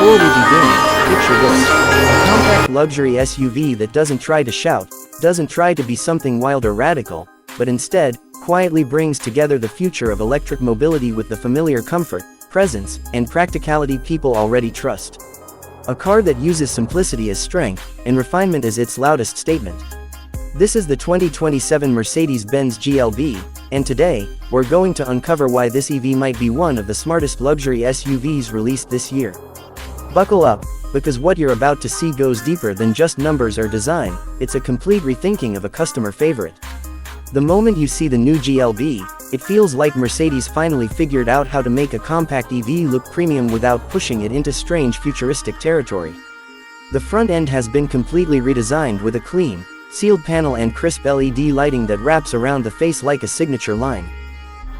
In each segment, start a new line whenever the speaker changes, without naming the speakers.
Before we begin, picture this. A compact luxury SUV that doesn't try to shout, doesn't try to be something wild or radical, but instead, quietly brings together the future of electric mobility with the familiar comfort, presence, and practicality people already trust. A car that uses simplicity as strength, and refinement as its loudest statement. This is the 2027 Mercedes-Benz GLB, and today, we're going to uncover why this EV might be one of the smartest luxury SUVs released this year. Buckle up, because what you're about to see goes deeper than just numbers or design, it's a complete rethinking of a customer favorite. The moment you see the new GLB, it feels like Mercedes finally figured out how to make a compact EV look premium without pushing it into strange futuristic territory. The front end has been completely redesigned with a clean, sealed panel and crisp LED lighting that wraps around the face like a signature line.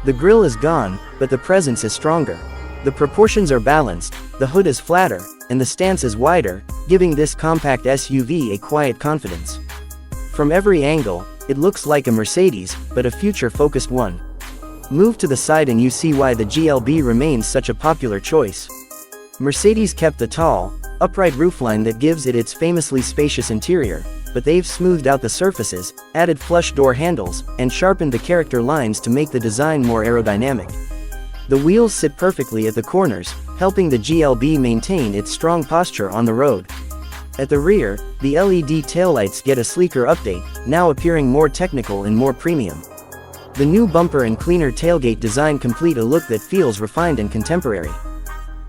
The grille is gone, but the presence is stronger. The proportions are balanced, the hood is flatter, and the stance is wider, giving this compact SUV a quiet confidence. From every angle, it looks like a Mercedes, but a future-focused one. Move to the side and you see why the GLB remains such a popular choice. Mercedes kept the tall, upright roofline that gives it its famously spacious interior, but they've smoothed out the surfaces, added flush door handles, and sharpened the character lines to make the design more aerodynamic. The wheels sit perfectly at the corners, helping the GLB maintain its strong posture on the road. At the rear, the LED taillights get a sleeker update, now appearing more technical and more premium. The new bumper and cleaner tailgate design complete a look that feels refined and contemporary.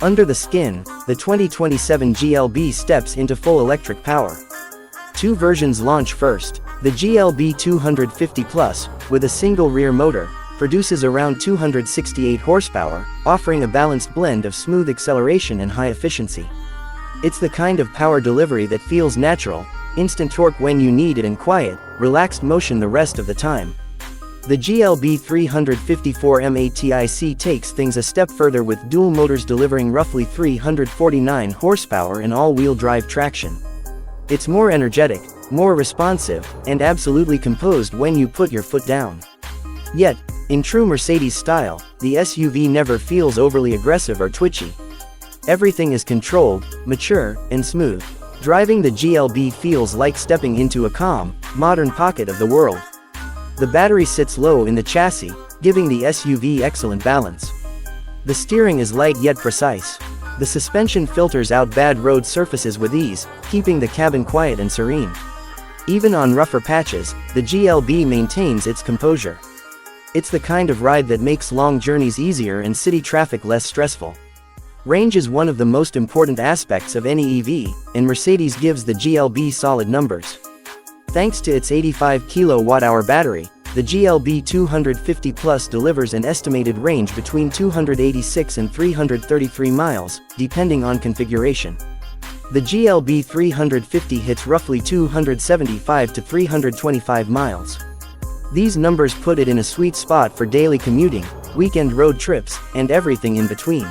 Under the skin, the 2027 GLB steps into full electric power. Two versions launch first. The GLB 250 Plus, with a single rear motor, produces around 268 horsepower, offering a balanced blend of smooth acceleration and high efficiency. It's the kind of power delivery that feels natural, instant torque when you need it and quiet, relaxed motion the rest of the time. The GLB 354 MATIC takes things a step further with dual motors delivering roughly 349 horsepower and all-wheel drive traction. It's more energetic, more responsive, and absolutely composed when you put your foot down. Yet, in true Mercedes style, the SUV never feels overly aggressive or twitchy. Everything is controlled, mature, and smooth. Driving the GLB feels like stepping into a calm, modern pocket of the world. The battery sits low in the chassis, giving the SUV excellent balance. The steering is light yet precise. The suspension filters out bad road surfaces with ease, keeping the cabin quiet and serene. Even on rougher patches, the GLB maintains its composure. It's the kind of ride that makes long journeys easier and city traffic less stressful. Range is one of the most important aspects of any EV, and Mercedes gives the GLB solid numbers. Thanks to its 85 kWh battery, the GLB 250 Plus delivers an estimated range between 286 and 333 miles, depending on configuration. The GLB 350 hits roughly 275 to 325 miles. These numbers put it in a sweet spot for daily commuting, weekend road trips, and everything in between.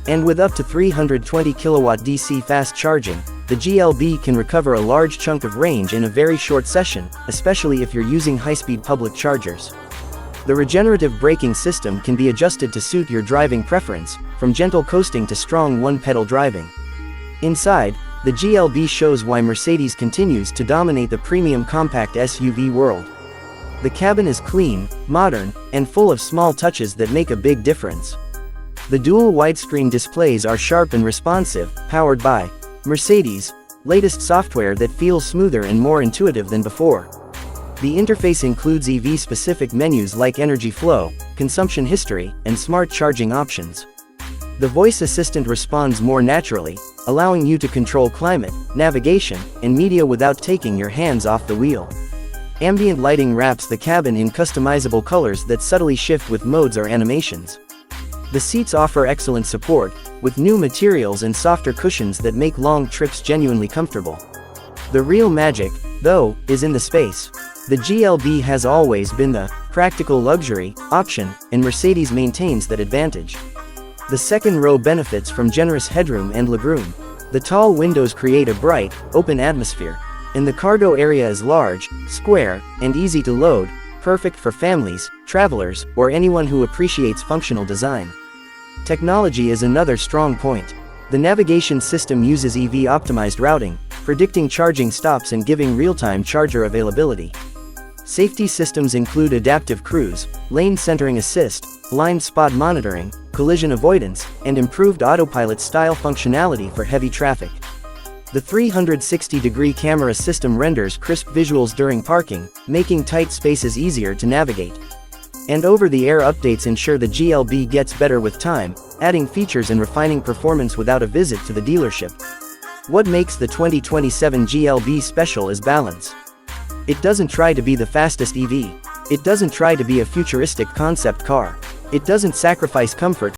And with up to 320 kW DC fast charging, the GLB can recover a large chunk of range in a very short session, especially if you're using high-speed public chargers. The regenerative braking system can be adjusted to suit your driving preference, from gentle coasting to strong one-pedal driving. Inside, the GLB shows why Mercedes continues to dominate the premium compact SUV world. The cabin is clean, modern, and full of small touches that make a big difference. The dual widescreen displays are sharp and responsive, powered by Mercedes' latest software that feels smoother and more intuitive than before. The interface includes EV-specific menus like energy flow, consumption history, and smart charging options. The voice assistant responds more naturally, allowing you to control climate, navigation, and media without taking your hands off the wheel. Ambient lighting wraps the cabin in customizable colors that subtly shift with modes or animations. The seats offer excellent support, with new materials and softer cushions that make long trips genuinely comfortable. The real magic, though, is in the space. The GLB has always been the practical luxury option, and Mercedes maintains that advantage. The second row benefits from generous headroom and legroom. The tall windows create a bright, open atmosphere, and the cargo area is large, square, and easy to load, perfect for families, travelers, or anyone who appreciates functional design. Technology is another strong point. The The navigation system uses EV-optimized routing, predicting charging stops and giving real-time charger availability. Safety systems include adaptive cruise, lane centering assist, blind spot monitoring, collision avoidance, and improved autopilot-style functionality for heavy traffic. The 360-degree camera system renders crisp visuals during parking, making tight spaces easier to navigate. And over-the-air updates ensure the GLB gets better with time, adding features and refining performance without a visit to the dealership. What makes the 2027 GLB special is balance. It doesn't try to be the fastest EV. It doesn't try to be a futuristic concept car. It doesn't sacrifice comfort